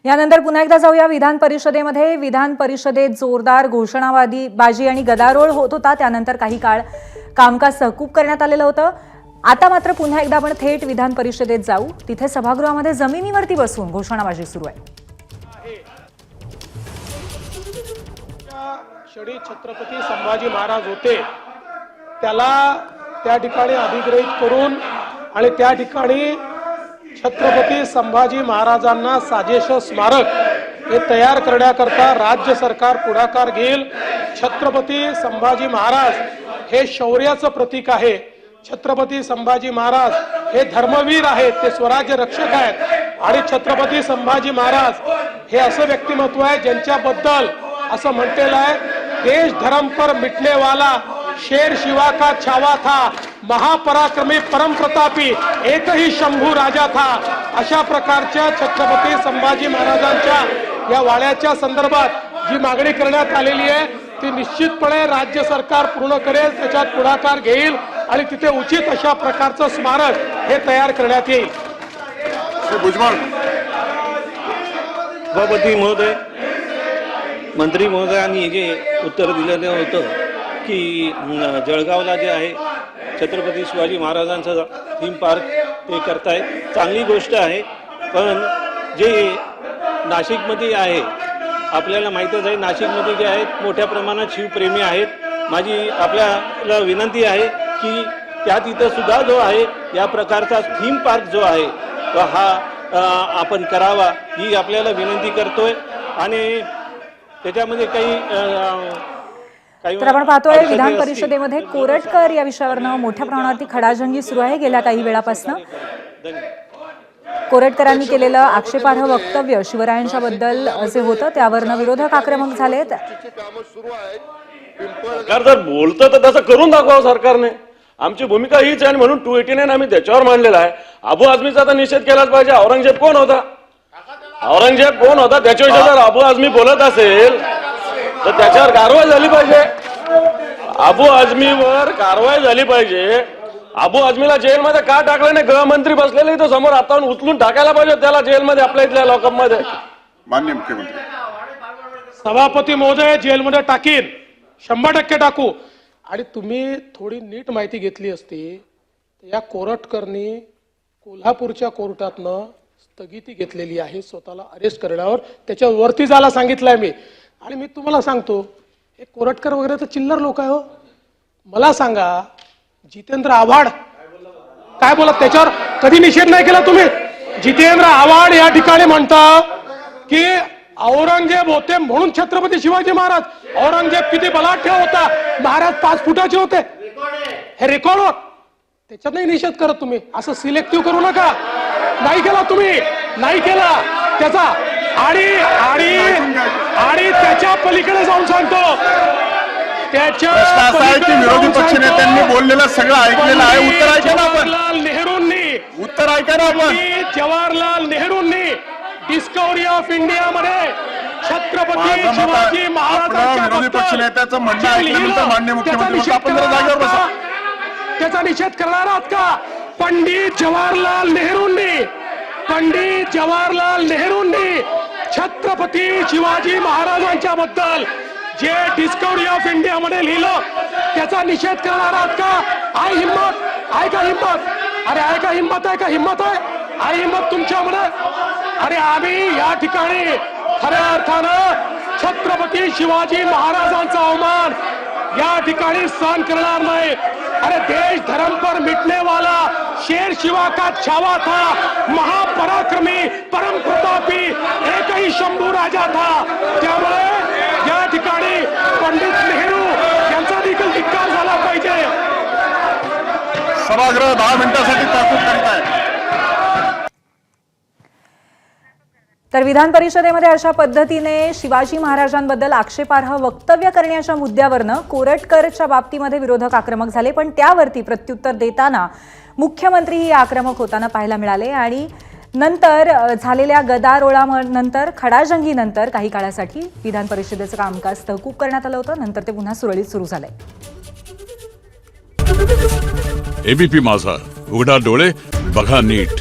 यानंतर पुन्हा एकदा जाऊया विधान परिषदेमध्ये। विधान परिषदेत जोरदार घोषणाबाजी आणि गदारोळ होत होता। त्यानंतर काही काळ कामकाज तहकूब करण्यात आलेलं होतं। आता मात्र पुन्हा एकदा आपण थेट विधान परिषदेत जाऊ। तिथे सभागृहामध्ये जमिनीवरती बसून घोषणाबाजी सुरू आहे। क्षणी छत्रपती संभाजी महाराज होते त्याला त्या ठिकाणी अधिग्रहित करून आणि त्या ठिकाणी छत्रपती संभाजी महाराजांना साजेश स्मारक हे तयार करण्याकरता राज्य सरकार पुढाकार घेईल। छत्रपती संभाजी महाराज हे शौर्याचं प्रतीक आहे। छत्रपती संभाजी महाराज हे धर्मवीर आहेत, ते स्वराज्य रक्षक आहेत आणि छत्रपती संभाजी महाराज हे असं व्यक्तिमत्व आहे ज्यांच्याबद्दल असं म्हटलेलं आहे, देश धर्म पर मिटने वाला शेर शिवा का छावा था, महापराक्रमी परम प्रतापी एक ही शंभू राजा था। अशा प्रकारच्या छत्रपती संभाजी महाराजांच्या या वाड्याच्या संदर्भात जी मागणी करण्यात आलेली आहे ती निश्चितपणे राज्य सरकार पूर्ण करेल, त्याच्यात पुढाकार घेईल आणि तिथे उचित अशा प्रकारचं स्मारक हे तयार करण्यात येईल। सभापती महोदय, मंत्री महोदयांनी जे उत्तर दिलेलं होतं की जळगावला जे आहे छत्रपती शिवाजी महाराजांचं थीम पार्क ते करतायत, चांगली गोष्ट आहे। पण जे नाशिकमध्ये आहे आपल्याला माहीतच आहे, नाशिकमध्ये जे आहेत मोठ्या प्रमाणात शिवप्रेमी आहेत। माझी आपल्याला विनंती आहे की त्या तिथं सुद्धा जो आहे या प्रकारचा थीम पार्क जो आहे तो हा आपण करावा ही आपल्याला विनंती करतोय। आणि त्याच्यामध्ये तर आपण पाहतोय विधान परिषदेमध्ये कोरटकर या विषयावरनं मोठ्या प्रमाणावरती खडाजंगी सुरू आहे गेल्या काही वेळापासून। कोरटकरांनी केलेलं आक्षेपार्ह वक्तव्य शिवरायांच्या बद्दल जे होतं त्यावरनं विरोधक आक्रमक झालेत। सरकार जर बोलतं तर तसं करून दाखवावं सरकारने। आमची भूमिका हीच आहे आणि म्हणून 289 आम्ही त्याच्यावर मांडलेला आहे। अबू आझमीचा तर निषेध केलाच पाहिजे। औरंगजेब कोण होता? औरंगजेब कोण होता त्याच्याविषयी जर अबू आझमी बोलत असेल तर त्याच्यावर कारवाई झाली पाहिजे। अबू आझमीवर कारवाई झाली पाहिजे। अबू आझमीला जेलमध्ये का टाकलं नाही? गृहमंत्री बसलेले तो समोर आता उचलून टाकायला पाहिजे त्याला जेलमध्ये, आपल्या इथल्या लॉकअपमध्ये। माननीय मुख्यमंत्री, सभापती महोदय जेलमध्ये टाकीन, 100% टाकू। आणि तुम्ही थोडी नीट माहिती घेतली असती तर या कोरटकरनी कोल्हापूरच्या कोर्टातनं स्थगिती घेतलेली आहे स्वतःला अरेस्ट करण्यावर, त्याच्यावरती जायला सांगितलंय मी। आणि मी तुम्हाला सांगतो हे कोरटकर वगैरे तर चिल्लर लोक आहे हो। मला सांगा जितेंद्र आव्हाड काय बोलत, त्याच्यावर कधी निषेध नाही केला तुम्ही? जितेंद्र आव्हाड या ठिकाणी म्हणता की औरंगजेब होते म्हणून छत्रपती शिवाजी महाराज, औरंगजेब किती बलाढ्य होता, महाराज 5 फुटाचे होते, हे रेकॉर्ड होत, त्याच्यात नाही निषेध करत तुम्ही। असं सिलेक्टिव्ह करू नका, नाही केला तुम्ही, नाही केला त्याचा। आणि आणि आणि त्याच्या पलीकडे जाऊन सांगतो, त्याच्या विरोधी पक्षनेत्यांनी बोललेलं सगळं ऐकलेलं आहे। उत्तर ऐका ना आपण, उत्तर ऐका ना आपण। जवाहरलाल नेहरूंनी डिस्कवरी ऑफ इंडिया मध्ये छत्रपती शिवाजी महाराजांच्या विरोधी पक्षनेत्याचं म्हणणं ऐकल्यानंतर माननीय मुख्यमंत्री आपण जरा जागेवर बसा। त्याचा निषेध करणार आहात का? पंडित जवाहरलाल नेहरूंनी छत्रपती शिवाजी महाराजांच्या बद्दल जे डिस्कवरी ऑफ इंडिया मध्ये लिहिलं त्याचा निषेध करणार आहात का? आहे हिम्मत? आहे का हिम्मत? अरे आहे का हिम्मत? आहे का हिम्मत? आहे हिम्मत तुमच्यामध्ये? अरे आम्ही या ठिकाणी खऱ्या अर्थानं छत्रपती शिवाजी महाराजांचा अवमान या ठिकाणी सहन करणार नाही। अरे देश धर्म पर मिटने वाला शेर शिवा का छावा था, महापराक्रमी परम प्रतापी एक ही शंभू राजा था। त्यामुळे या ठिकाणी पंडित नेहरू यांचा देखील धिक्कार झाला पाहिजे। सभागृह 10 मिनिटांसाठी तहकूब करीत आहे। तर विधान परिषदेमध्ये अशा पद्धतीने शिवाजी महाराजांबद्दल आक्षेपार्ह वक्तव्य करण्याच्या मुद्द्यावरनं कोरटकरच्या बाबतीमध्ये विरोधक आक्रमक झाले। पण त्यावरती प्रत्युत्तर देताना मुख्यमंत्रीही आक्रमक होताना पाहायला मिळाले। आणि नंतर झालेल्या गदारोळानंतर खडाजंगीनंतर काही काळासाठी विधान परिषदेचं कामकाज तहकूब करण्यात आलं होतं। नंतर ते पुन्हा सुरळीत सुरू झालंय। एबीपी माझा, उघडा डोळे बघा नीट।